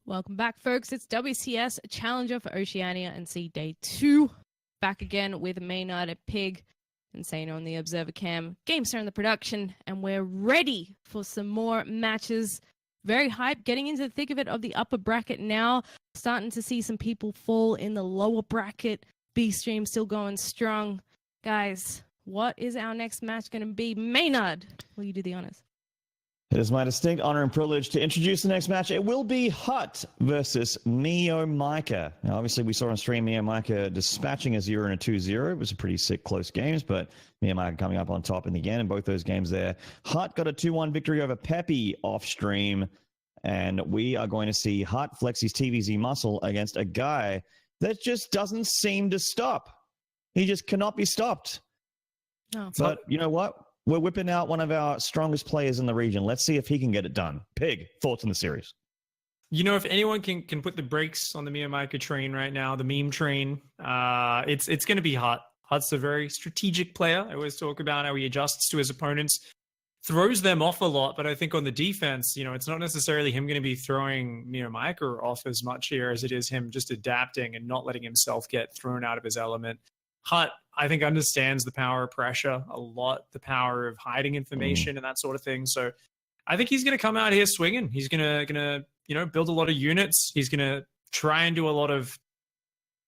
Welcome back, folks. It's WCS Challenger for Oceania and Sea Day 2. Back again with Maynard at Pig and Sano on the Observer Cam. GameStar in the production, and we're ready for some more matches. Very hyped, getting into the thick of it of the upper bracket now. Starting to see some people fall in the lower bracket. B-Stream still going strong. Guys, what is our next match going to be? Maynard, will you do the honors? It is my distinct honor and privilege to introduce the next match. It will be Hut versus Meomaika. Now, obviously, we saw on stream Meomaika dispatching a 0 and a 2-0. It was a pretty sick, close games, but Meomaika coming up on top in the end in both those games there. Hut got a 2-1 victory over Peppy off stream, and we are going to see Hut flex his TVZ muscle against a guy that just doesn't seem to stop. He just cannot be stopped. Oh, but you know what? We're whipping out one of our strongest players in the region. Let's see if he can get it done. Pig, thoughts on the series? You know, if anyone can put the brakes on the Meomaika train right now, the meme train, it's going to be Hut. Hut's a very strategic player. I always talk about how he adjusts to his opponents, throws them off a lot. But I think on the defense, you know, it's not necessarily him going to be throwing Meomaika off as much here as it is him just adapting and not letting himself get thrown out of his element. Hut, I think, understands the power of pressure a lot, the power of hiding information and that sort of thing. So I think he's going to come out here swinging. He's going to build a lot of units. He's going to try and do a lot of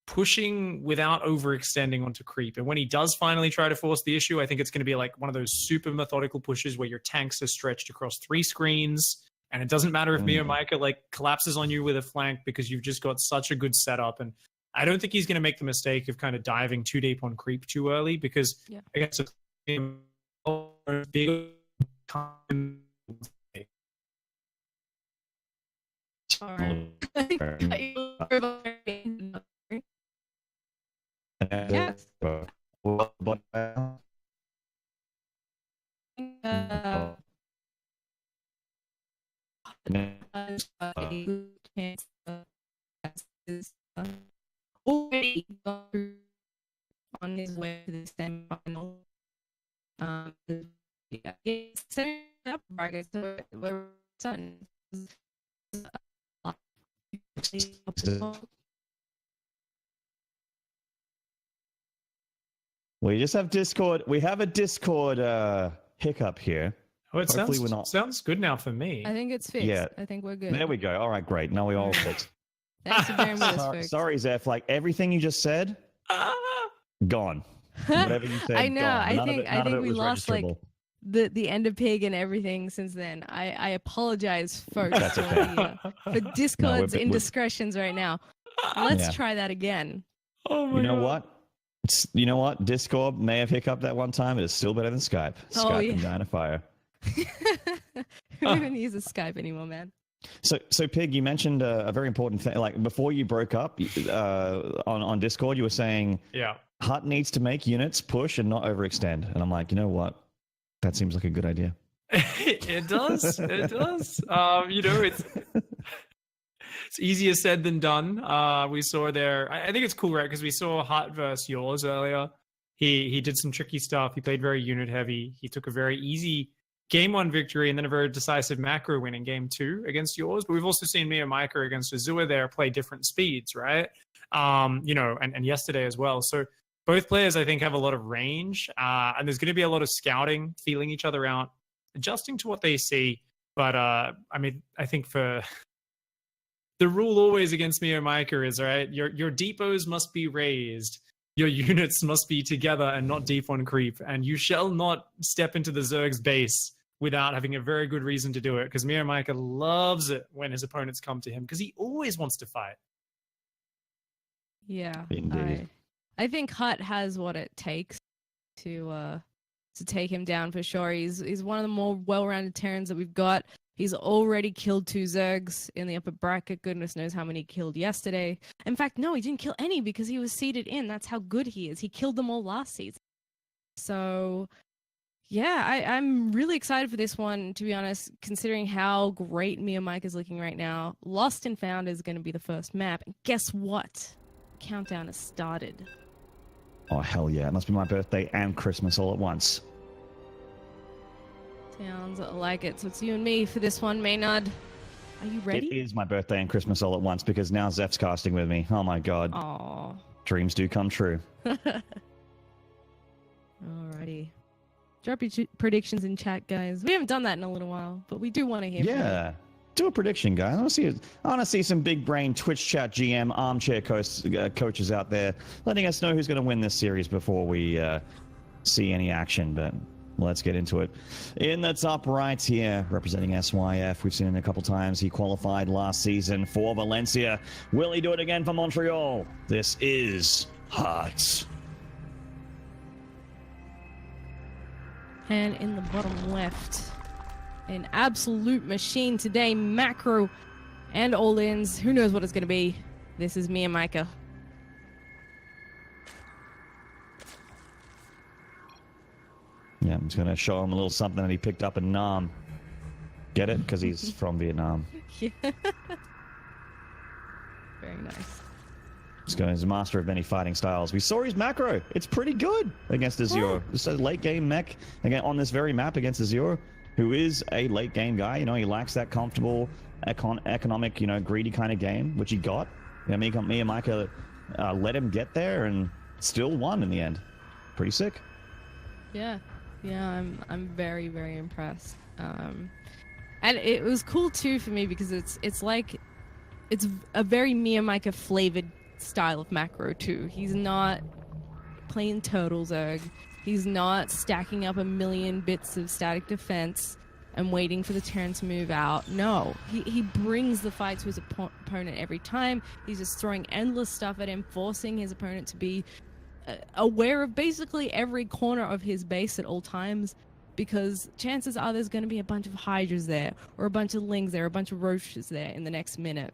pushing without overextending onto creep. And when he does finally try to force the issue, I think it's going to be like one of those super methodical pushes where your tanks are stretched across 3 screens. And it doesn't matter if Meomaika like collapses on you with a flank because you've just got such a good setup. And I don't think he's going to make the mistake of kind of diving too deep on creep too early because against a big Yes. Already on his way to the semifinal. Setting up brackets, so we're starting. We just have Discord. We have a Discord hiccup here. Oh, it sounds good now for me. I think it's fixed. Yeah. I think we're good. There we go. All right, great. Now we all fixed. Thanks for bearing with us, folks. Sorry, Zeph. Like everything you just said, gone. Whatever you said, I know. Gone. I think we lost like the end of Pig and everything since then. I apologize, folks, That's okay. for Discord's indiscretions right now. Let's try that again. Oh my God. You know what? Discord may have hiccuped that one time. It is still better than Skype. Skype and Dyna Fire. Who even uses Skype anymore, man? So Pig, you mentioned a very important thing. Like before you broke up on Discord, you were saying, Hut needs to make units push and not overextend. And I'm like, you know what? That seems like a good idea. It does. It does. It's easier said than done. We saw there. I think it's cool, right? Because we saw Hut versus yours earlier. He did some tricky stuff. He played very unit heavy. He took a very easy Game 1 victory and then a very decisive macro win in Game 2 against yours. But we've also seen Meomaika against Azua there play different speeds, right? And yesterday as well. So both players, I think, have a lot of range. And there's going to be a lot of scouting, feeling each other out, adjusting to what they see. But, I think for the rule always against Meomaika is, right, your depots must be raised. Your units must be together and not deep on creep. And you shall not step into the Zerg's base without having a very good reason to do it, because Meomaika loves it when his opponents come to him, because he always wants to fight. Yeah, I think Hut has what it takes to take him down for sure. He's one of the more well-rounded Terrans that we've got. He's already killed 2 Zergs in the upper bracket. Goodness knows how many he killed yesterday. In fact, no, he didn't kill any because he was seeded in. That's how good he is. He killed them all last season. So, yeah, I'm really excited for this one, to be honest, considering how great Meomaika is looking right now. Lost and Found is going to be the first map. And guess what? Countdown has started. Oh, hell yeah. It must be my birthday and Christmas all at once. Sounds like it. So it's you and me for this one, Maynard. Are you It ready? is my birthday and Christmas all at once because now Zeph's casting with me. Oh my god. Aw. Dreams do come true. Alrighty. Drop your predictions in chat, guys. We haven't done that in a little while, but we do want to hear from you. Yeah. Do a prediction, guys. I want to see some big brain Twitch chat GM armchair coaches out there letting us know who's going to win this series before we see any action. But let's get into it. In the top right here, representing SYF, we've seen him a couple times. He qualified last season for Valencia. Will he do it again for Montreal? This is Hut. And in the bottom left, an absolute machine today, macro and all-ins. Who knows what it's going to be? This is Meomaika. Yeah, I'm just going to show him a little something that he picked up in Nam. Get it? Because he's from Vietnam. Yeah. Very nice. He's a master of many fighting styles. We saw his macro. It's pretty good against Azure. This is a late game mech again on this very map against Azure, who is a late game guy. You know, he lacks that comfortable, economic, you know, greedy kind of game, which he got. You know, Meomaika let him get there and still won in the end. Pretty sick. Yeah, I'm very, very impressed. And it was cool too for me because it's a very Meomaika flavored style of macro too. He's not playing turtle zerg. He's not stacking up a million bits of static defense and waiting for the turn to move out. No, he brings the fight to his opponent every time. He's just throwing endless stuff at him, forcing his opponent to be aware of basically every corner of his base at all times, because chances are there's going to be a bunch of hydras there, or a bunch of lings there, or a bunch of roaches there in the next minute.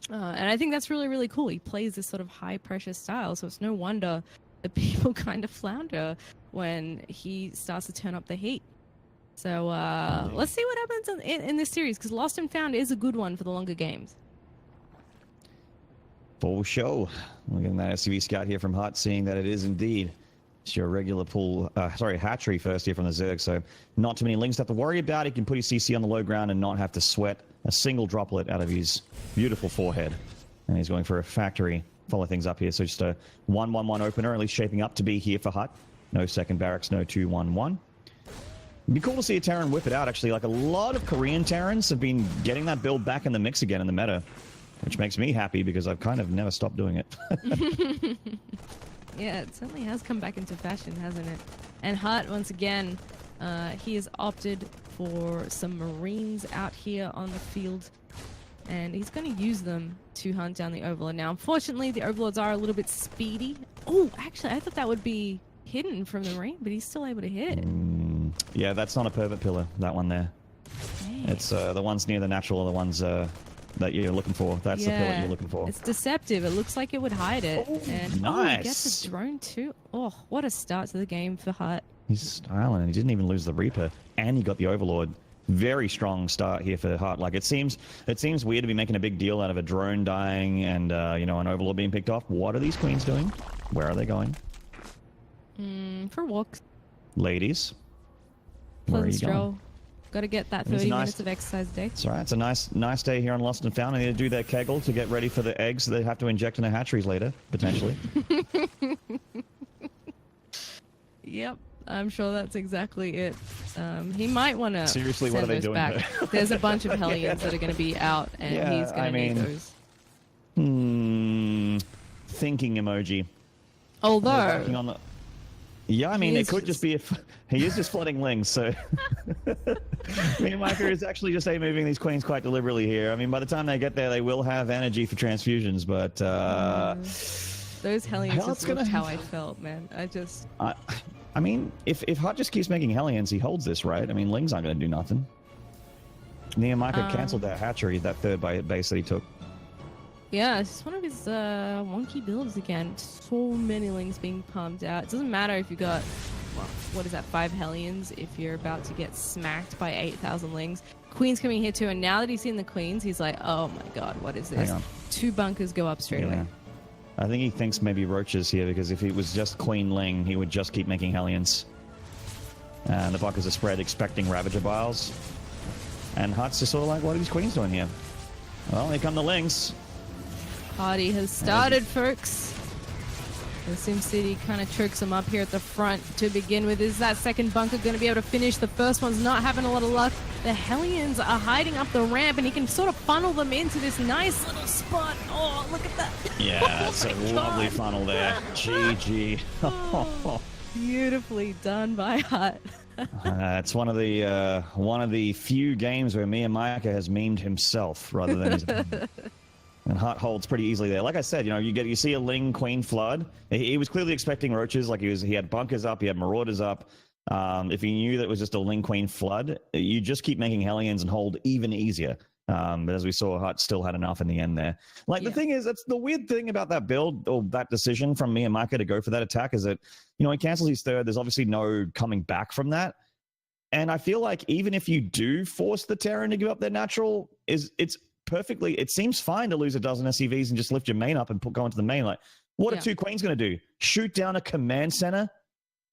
And I think that's really, really cool. He plays this sort of high-pressure style, so it's no wonder that people kind of flounder when he starts to turn up the heat. So let's see what happens in this series, because Lost and Found is a good one for the longer games. Full show. Look at that SUV scout here from Hut, seeing that it is indeed it's your regular hatchery first here from the Zerg, so not too many lings to have to worry about. He can put his CC on the low ground and not have to sweat a single droplet out of his beautiful forehead. And he's going for a factory. Follow things up here, so just a 1-1-1 opener, at least shaping up to be here for Hut. No second barracks, no 2-1-1. It'd be cool to see a Terran whip it out, actually. Like, a lot of Korean Terrans have been getting that build back in the mix again in the meta, which makes me happy because I've kind of never stopped doing it. Yeah, it certainly has come back into fashion, hasn't it? And Hut, once again, he has opted for some Marines out here on the field, and he's going to use them to hunt down the Overlord. Now, unfortunately, the Overlords are a little bit speedy. Oh, actually, I thought that would be hidden from the Marine, but he's still able to hit it. Yeah, that's not a pervert pillar, that one there. Dang. It's the ones near the natural are the ones that you're looking for. That's the pillar you're looking for. It's deceptive. It looks like it would hide it. Oh, and nice. he gets a drone too. Oh, what a start to the game for Hut. He's styling, and he didn't even lose the Reaper, and he got the Overlord. Very strong start here for Hut. Like, it seems weird to be making a big deal out of a drone dying and you know, an Overlord being picked off. What are these queens doing? Where are they going? For walks. Ladies, where are Pleasant you going? stroll. Got to get that It's 30 nice. minutes of exercise a day. It's all right. It's a nice day here on Lost and Found. They need to do their kegel to get ready for the eggs that they have to inject in the hatcheries later, potentially. Yep, I'm sure that's exactly it. He might want to Seriously, what are they doing back. There's a bunch of Hellions that are going to be out, and he's going to need those. Thinking emoji. Although, yeah, I mean, He it is could just be he is just flooding lings, so Meomaika is actually just moving these queens quite deliberately here. I mean, by the time they get there, they will have energy for transfusions, but those Hellions Hut's just looked how I felt, man. I mean, if Hut just keeps making Hellions, he holds this, right? I mean, lings aren't going to do nothing. Meomaika canceled that hatchery, that third base that he took. Yeah, it's just one of his wonky builds again. So many lings being pumped out. It doesn't matter if you got, what is that, 5 Hellions if you're about to get smacked by 8,000 lings. Queen's coming here too, and now that he's seen the queens, he's like, oh my god, what is this? 2 bunkers go up straight away. I think he thinks maybe roaches here, because if it was just Queen Ling, he would just keep making Hellions. And the bunkers are spread expecting Ravager Biles. And Hut's just sort of like, what are these queens doing here? Well, here come the Lynx. Party has started, folks. The SimCity kind of chokes them up here at the front to begin with. Is that second bunker going to be able to finish? The first one's not having a lot of luck. The Hellions are hiding up the ramp, and he can sort of funnel them into this nice little spot. Oh, look at that. Yeah, it's a lovely funnel there. GG. Oh, beautifully done by Hut. It's one of the few games where Meomaika has memed himself rather than his opponent. And Hut holds pretty easily there. Like I said, you see a Ling Queen flood. He was clearly expecting roaches. Like he had bunkers up, he had marauders up. If he knew that it was just a Ling Queen flood, you just keep making Hellions and hold even easier. But as we saw, Hut still had enough in the end there. The thing is, that's the weird thing about that build or that decision from Meomaika to go for that attack is that, he cancels his third. There's obviously no coming back from that. And I feel like even if you do force the Terran to give up their natural, it seems fine to lose a dozen SCVs and just lift your main up and go into the main. Like, what are two Queens going to do? Shoot down a command center?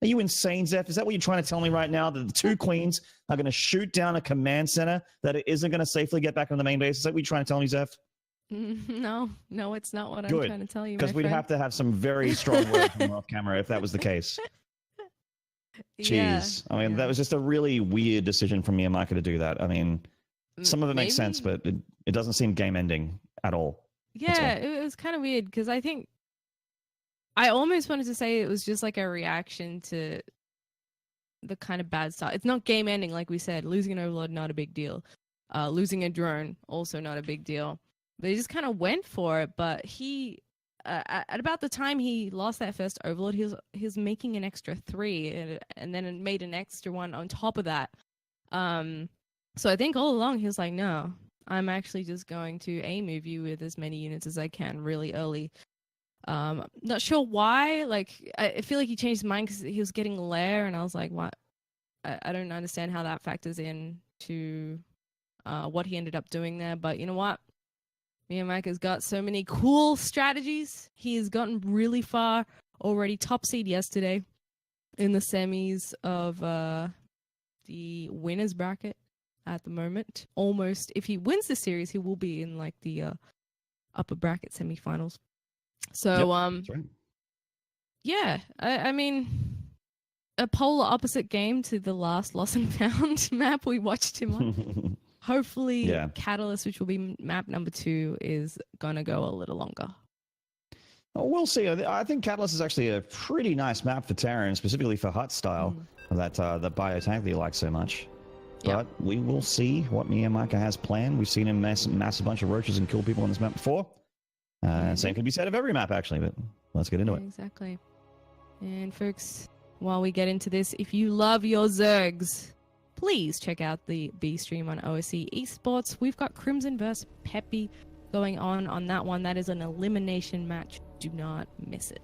Are you insane, Zeph? Is that what you're trying to tell me right now? That the two Queens are going to shoot down a command center that it isn't going to safely get back on the main base? Is that what you're trying to tell me, Zeph? No, it's not what I'm trying to tell you. Because we'd have to have some very strong words from off camera if that was the case. Jeez. Yeah. That was just a really weird decision from Meomaika to do that. Some of it makes sense, but it doesn't seem game-ending at all. Yeah, it was kind of weird because I think I almost wanted to say it was just like a reaction to the kind of bad start. It's not game-ending, like we said. Losing an Overlord, not a big deal. Losing a drone, also not a big deal. They just kind of went for it, but he... at about the time he lost that first Overlord, he was making an extra 3 and then made an extra 1 on top of that. So I think all along he was like, no, I'm actually just going to A-move you with as many units as I can really early. Not sure why. Like, I feel like he changed his mind because he was getting Lair, and I was like, what? I don't understand how that factors in to what he ended up doing there. But you know what? Meomaika's got so many cool strategies. He has gotten really far already. Top seed yesterday in the semis of the winners bracket at the moment. Almost, if he wins the series, he will be in like the upper bracket semifinals. So, that's right. Yeah, I mean, a polar opposite game to the last Lost and Found map we watched him on. Hopefully, Catalyst, which will be map number 2, is going to go a little longer. Oh, we'll see. I think Catalyst is actually a pretty nice map for Terran, specifically for Hut style, that biotank that you like so much. But we will see what Meomaika has planned. We've seen him mass a bunch of roaches and kill people on this map before. Same could be said of every map, actually, but let's get into it. Exactly. And folks, while we get into this, if you love your Zergs, please check out the B stream on OCE Esports. We've got Crimson vs Peppy going on that one. That is an elimination match. Do not miss it.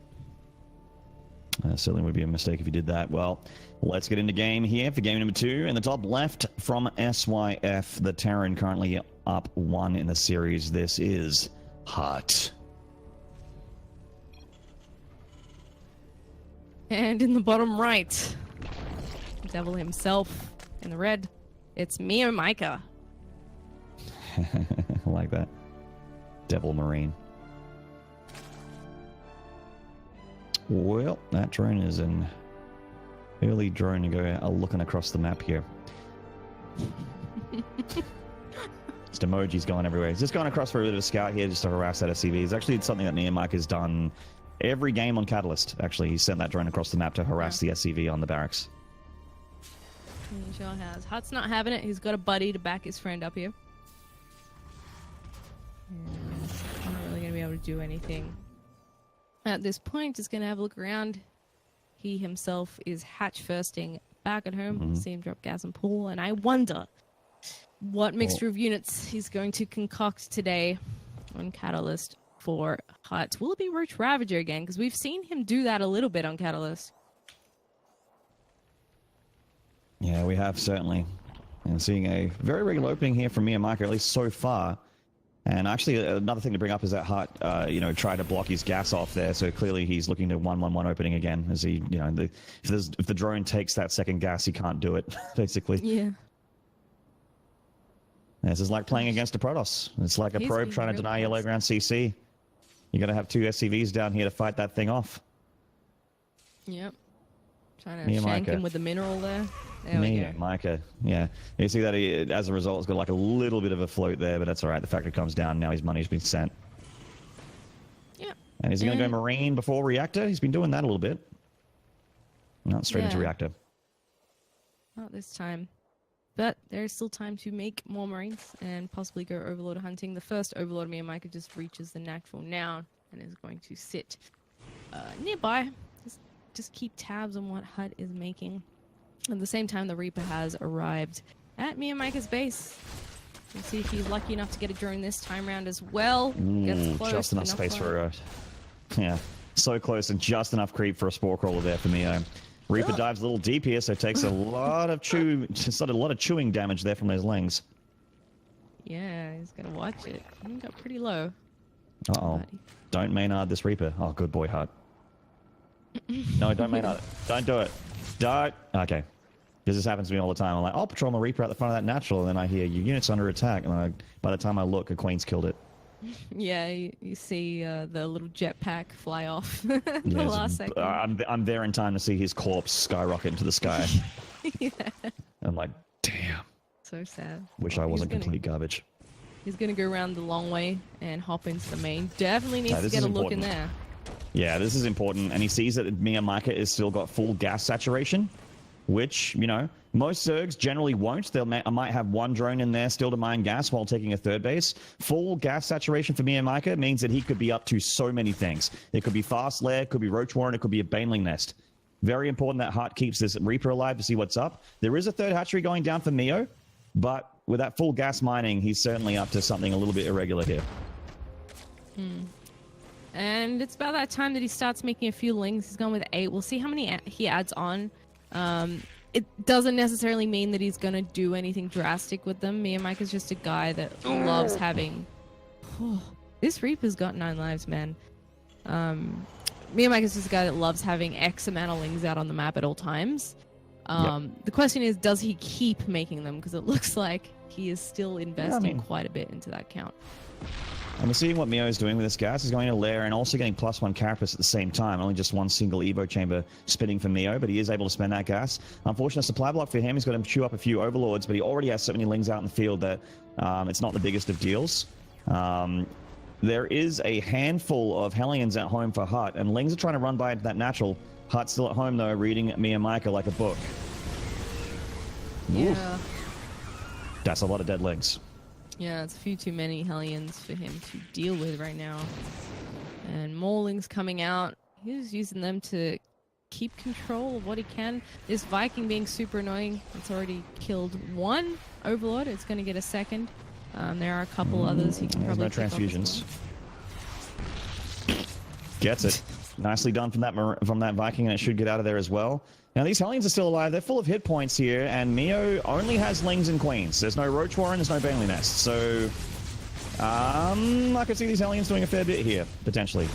Certainly would be a mistake if you did that. Well, let's get into game here for game number 2. In the top left from SYF, the Terran currently up 1 in the series. This is Hut. And in the bottom right, Devil himself in the red, it's Meomaika. I like that. Devil Marine. Well, that drone is an early drone to go looking across the map here. Just emojis going everywhere. He's just going across for a bit of a scout here just to harass that SCV. It's actually something that Meomaika has done every game on Catalyst. Actually, he sent that drone across the map to harass the SCV on the barracks. He sure has. Hut's not having it. He's got a buddy to back his friend up here. I'm not really going to be able to do anything at this point. Just going to have a look around. He himself is hatch firsting back at home. See him drop gas and pool, and I wonder what mixture of units he's going to concoct today on Catalyst for Hut. Will it be Roach Ravager again? Because we've seen him do that a little bit on Catalyst. Yeah, we have, certainly. And seeing a very regular opening here from Meomaika, at least so far. And actually, another thing to bring up is that Hut, tried to block his gas off there. So clearly he's looking to 1-1-1 opening again. As he, if the drone takes that second gas, he can't do it, basically. Yeah. This is like playing against a Protoss. It's like a He's probe been trying to real deny your low close. ground CC. You got to have 2 SCVs down here to fight that thing off. Yep. Trying to shank Meomaika. him with the mineral there. There we go. Meomaika. Yeah. You see that he, as a result, has got like a little bit of a float there, but that's all right. The factory comes down. Now his money's been sent. Yep. And is he going to go Marine before Reactor? He's been doing that a little bit. Not straight into Yeah. Reactor. Not this time. But there's still time to make more Marines and possibly go Overlord hunting. The first Overlord of Meomaika just reaches the natural now and is going to sit nearby. Just keep tabs on what Hut is making. At the same time, the Reaper has arrived at Meomaika's base. We'll see if he's lucky enough to get a drone this time round as well. Gets close, Just enough space for a... Yeah. So close and just enough creep for a Spore Crawler there for Mio. Reaper dives a little deep here, so takes a lot of chewing damage there from those lings. Yeah, he's gonna watch it. He got pretty low. Uh-oh. Buddy. Don't Maynard this Reaper. Oh, good boy, Hut. No, don't Maynard it. Don't do it. Don't. Okay. Because this happens to me all the time. I'm like, I'll patrol my Reaper out the front of that natural, and then I hear, your unit's under attack, and by the time I look, a Queen's killed it. Yeah, you see the little jetpack fly off Yeah, the last second. I'm there in time to see his corpse skyrocket into the sky. Yeah, I'm like, damn. so sad. Wish Well, I wasn't he's gonna- complete garbage. He's gonna go around the long way and hop into the main. Definitely needs to this get is a look in important. there. Yeah, this is important. And he sees that Meomaika has still got full gas saturation, which, you know, most Zergs generally won't. I might have one drone in there still to mine gas while taking a third base. Full gas saturation for Meomaika means that he could be up to so many things. It could be Fast Lair, it could be Roach Warren, it could be a Baneling Nest. Very important that Hut keeps this Reaper alive to see what's up. There is a third hatchery going down for Mio, but with that full gas mining, he's certainly up to something a little bit irregular here. And it's about that time that he starts making a few lings. He's gone with 8. We'll see how many he adds on. It doesn't necessarily mean that he's going to do anything drastic with them. Meomaika's just a guy that loves having... this Reaper's got 9 lives, man. Meomaika's just a guy that loves having X amount of lings out on the map at all times. The question is, does he keep making them? Because it looks like he is still investing quite a bit into that count. And we're seeing what Mio is doing with this gas. He's going to Lair and also getting +1 carapace at the same time. Only just one single Evo chamber spinning for Mio, but he is able to spend that gas. Unfortunate supply block for him. He's got to chew up a few Overlords, but he already has so many lings out in the field that it's not the biggest of deals. There is a handful of Hellions at home for Hut, and lings are trying to run by into that natural. Hut's still at home, though, reading Meomaika like a book. Yeah. Oof. That's a lot of dead lings. Yeah, it's a few too many Hellions for him to deal with right now. And Maulings coming out. He's using them to keep control of what he can. This Viking being super annoying. It's already killed 1 Overlord. It's going to get a second. There are a couple others he can probably no pick off as transfusions. well. Gets it. Nicely done from that Viking, and it should get out of there as well. Now, these Hellions are still alive. They're full of hit points here, and Mio only has lings and queens. There's no Roach Warren, there's no Baneling Nest. So, I could see these Hellions doing a fair bit here, potentially.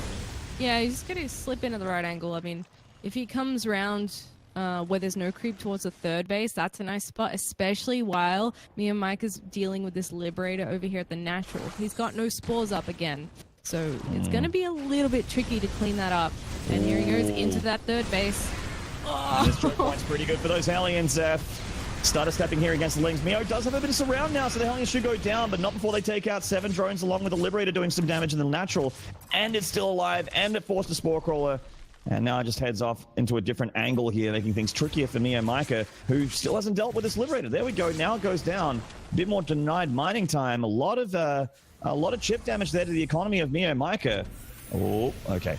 Yeah, he's just going to slip in at the right angle. I mean, if he comes around where there's no creep towards the third base, that's a nice spot, especially while Meomaika's dealing with this Liberator over here at the natural. He's got no spores up again. So it's going to be a little bit tricky to clean that up. And here he goes into that third base. This choke point's pretty good for those Hellions. Starter stepping here against the lings. Mio does have a bit of surround now, so the Hellions should go down, but not before they take out 7 drones along with the Liberator doing some damage in the natural. And it's still alive, and it forced a Spore Crawler. And now it just heads off into a different angle here, making things trickier for Meomaika, who still hasn't dealt with this Liberator. There we go. Now it goes down. A bit more denied mining time. A lot of chip damage there to the economy of Meomaika. Oh, okay.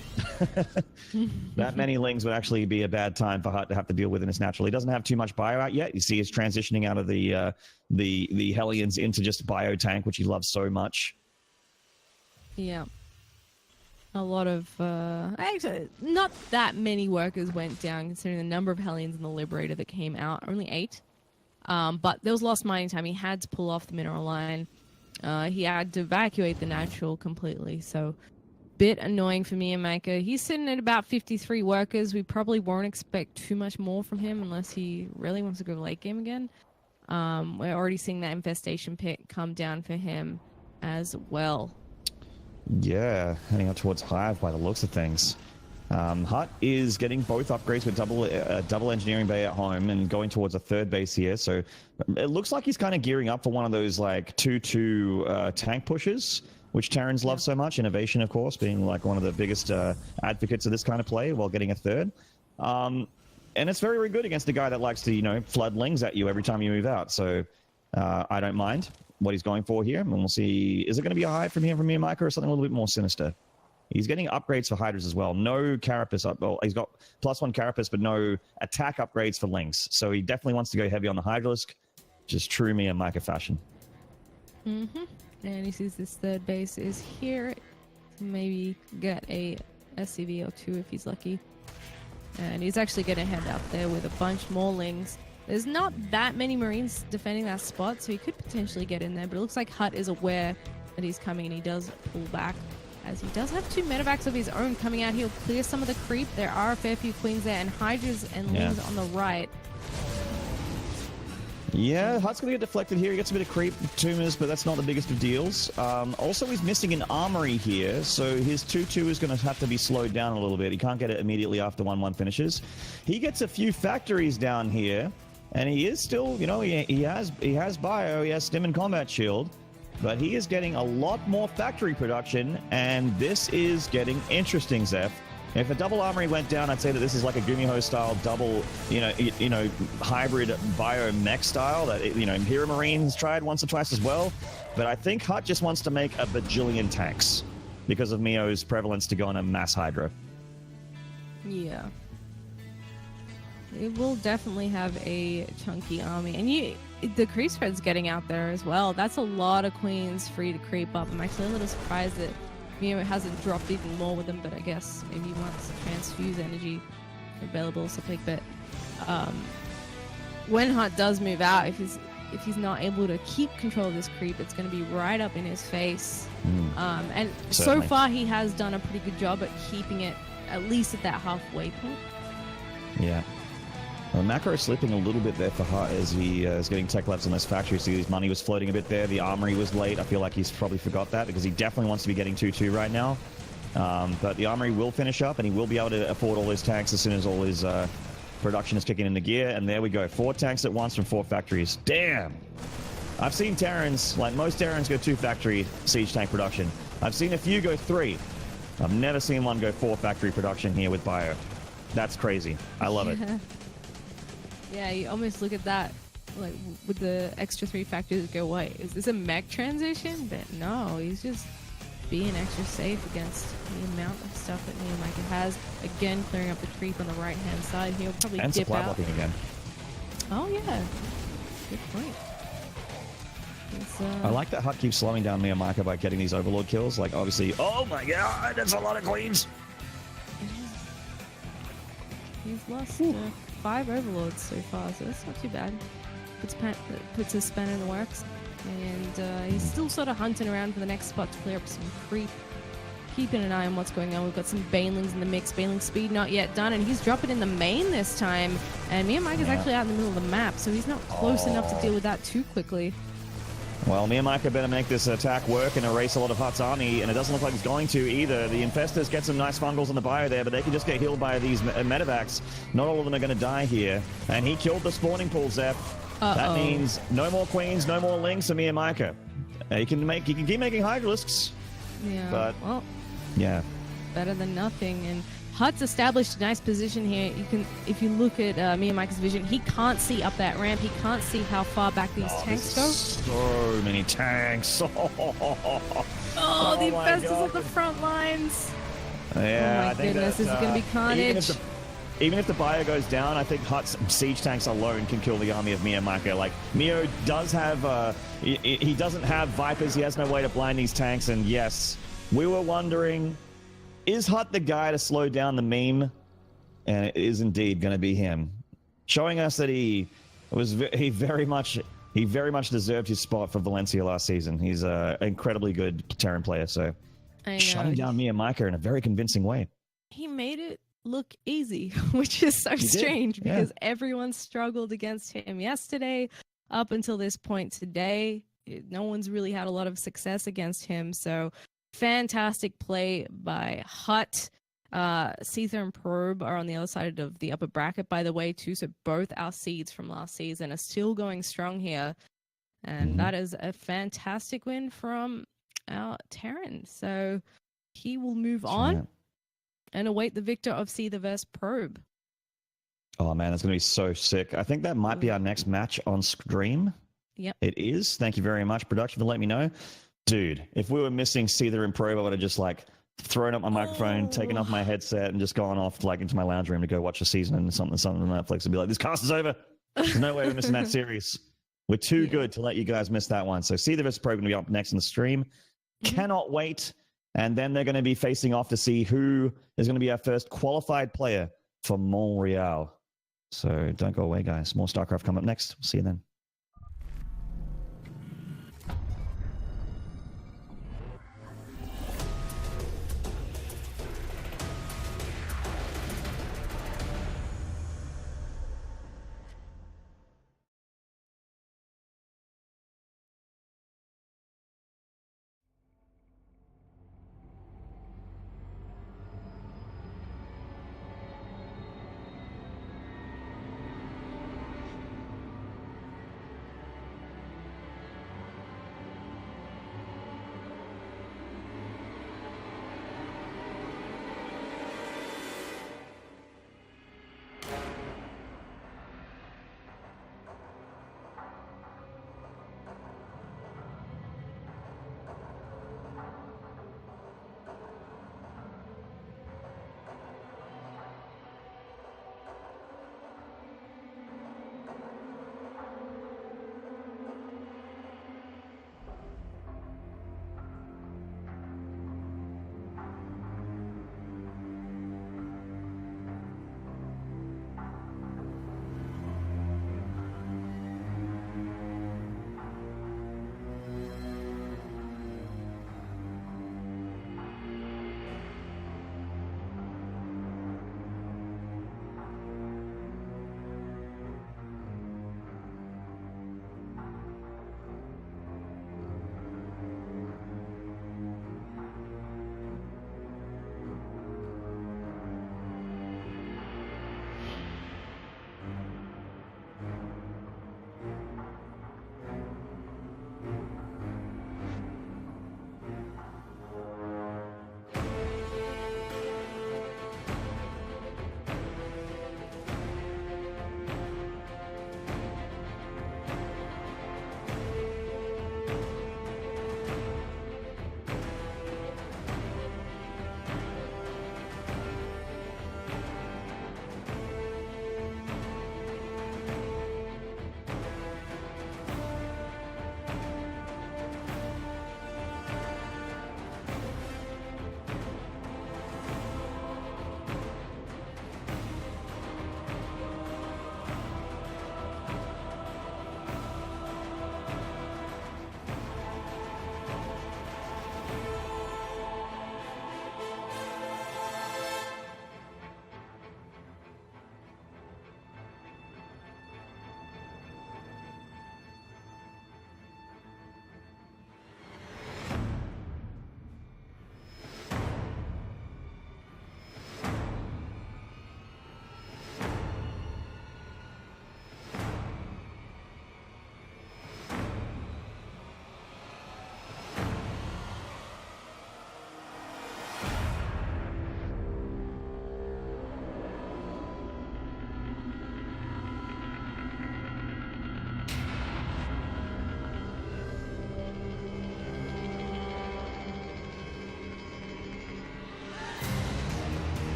That many lings would actually be a bad time for Hut to have to deal with in his natural. He doesn't have too much bio out yet. You see he's transitioning out of the Hellions into just bio tank, which he loves so much. Yeah. A lot of, actually, not that many workers went down considering the number of Hellions in the Liberator that came out. Only 8. But there was lost mining time. He had to pull off the mineral line. He had to evacuate the natural completely. So, bit annoying for Meomaika. He's sitting at about 53 workers. We probably won't expect too much more from him unless he really wants to go late game again. We're already seeing that infestation pit come down for him as well. Yeah, heading up towards Hive by the looks of things. Hut is getting both upgrades with double engineering bay at home and going towards a third base here. So it looks like he's kind of gearing up for one of those like 2-2 tank pushes, which Terrans love so much. Innovation, of course, being like one of the biggest advocates of this kind of play while getting a third. And it's very, very good against a guy that likes to, you know, flood lings at you every time you move out. So I don't mind what he's going for here. And we'll see, is it going to be a high from here from Meomaika or something a little bit more sinister? He's getting upgrades for Hydras as well. No Carapace up. Well, he's got +1 Carapace, but no attack upgrades for Lynx. So he definitely wants to go heavy on the Hydralisk. Just true Meomaika fashion. Mm-hmm. And he sees this third base is here. Maybe get a SCV or 2 if he's lucky. And he's actually going to head up there with a bunch more Lings. There's not that many Marines defending that spot, so he could potentially get in there. But it looks like Hut is aware that he's coming, and he does pull back. As he does have 2 medevacs of his own coming out. He'll clear some of the creep. There are a fair few Queens there, and Hydras and Lings on the right. Yeah, Hut's going to get deflected here. He gets a bit of creep, tumors, but that's not the biggest of deals. Also, he's missing an armory here, so his 2-2 is going to have to be slowed down a little bit. He can't get it immediately after 1-1 finishes. He gets a few factories down here, and he is still, you know, he has bio, he has stim and combat shield. But he is getting a lot more factory production, and this is getting interesting, Zeph. If a double armory went down, I'd say that this is like a Gumiho style double, you know, hybrid bio mech style that, you know, Imperial Marines tried once or twice as well. But I think Hut just wants to make a bajillion tanks because of Mio's prevalence to go on a mass Hydra. Yeah. It will definitely have a chunky army. And the creep spread's getting out there as well. That's a lot of Queens free to creep up. I'm actually a little surprised that Mio hasn't dropped even more with them, but I guess maybe he wants transfuse energy available or something. But when Hut does move out, if he's not able to keep control of this creep, it's going to be right up in his face. And certainly. So far he has done a pretty good job at keeping it at least at that halfway point. Yeah. Well, Macro is slipping a little bit there for Hut as he is getting tech labs on those factories. See, his money was floating a bit there. The armory was late. I feel like he's probably forgot that because he definitely wants to be getting 2-2 right now. But the armory will finish up, and he will be able to afford all his tanks as soon as all his production is kicking into gear. And there we go. 4 tanks at once from 4 factories. Damn! I've seen Terrans, like most Terrans, go 2 factory siege tank production. I've seen a few go 3. I've never seen one go 4 factory production here with Bio. That's crazy. I love it. Yeah, you almost look at that, like, with the extra 3 factors go, wait, is this a mech transition? But no, he's just being extra safe against the amount of stuff that Meomaika has. Again, clearing up the creep on the right-hand side. He'll probably and dip supply out. blocking again. Oh, yeah. Good point. I like that Hut keeps slowing down Meomaika by getting these Overlord kills. Like, obviously, oh my god, that's a lot of Queens! He's lost 5 Overlords so far, so that's not too bad. Puts a spanner in the works. And he's still sort of hunting around for the next spot to clear up some creep. Keeping an eye on what's going on. We've got some Banelings in the mix. Baneling speed not yet done, and he's dropping in the main this time. And Meomaika's actually out in the middle of the map, so he's not close enough to deal with that too quickly. Well, Meomaika better make this attack work and erase a lot of Hut's army, and it doesn't look like he's going to either. The Infestors get some nice fungals on the bio there, but they can just get healed by these medevacs. Not all of them are going to die here. And he killed the spawning pool, Zeph. That means no more Queens, no more Lynx for Meomaika. He can keep making Hydralisks. Yeah, but, well, yeah. Better than nothing. And Hut's established a nice position here. If you look at Meomaika's vision, he can't see up that ramp. He can't see how far back these tanks go. So many tanks. The Infestors on the front lines. Yeah, oh my goodness, this is going to be carnage. Even if the bio goes down, I think Hut's siege tanks alone can kill the army of Meomaika. Like, Mio does have, he doesn't have Vipers. He has no way to blind these tanks. And yes, we were wondering, is Hut the guy to slow down the meme? And it is indeed going to be him, showing us that he very much deserved his spot for Valencia last season. He's an incredibly good Terran player. So shutting down Meomaika in a very convincing way. He made it look easy, which is so strange because everyone struggled against him yesterday. up until this point today. No one's really had a lot of success against him. So fantastic play by Hut. Caesar and Probe are on the other side of the upper bracket, by the way, too. So both our seeds from last season are still going strong here. And that is a fantastic win from our Terran. So he will move on and await the victor of Caesar vs Probe. Oh, man, that's going to be so sick. I think that might be our next match on stream. Yep. It is. Thank you very much, production, for letting me know. Dude, if we were missing Caesar and Probe, I would have just thrown up my microphone, taken off my headset, and just gone off into my lounge room to go watch a season and something on Netflix and be like, this cast is over. There's no way we're missing that series. We're too good to let you guys miss that one. So Caesar vs Probe going to be up next in the stream. Cannot wait. And then they're going to be facing off to see who is going to be our first qualified player for Montreal. So don't go away, guys. More StarCraft coming up next. See you then.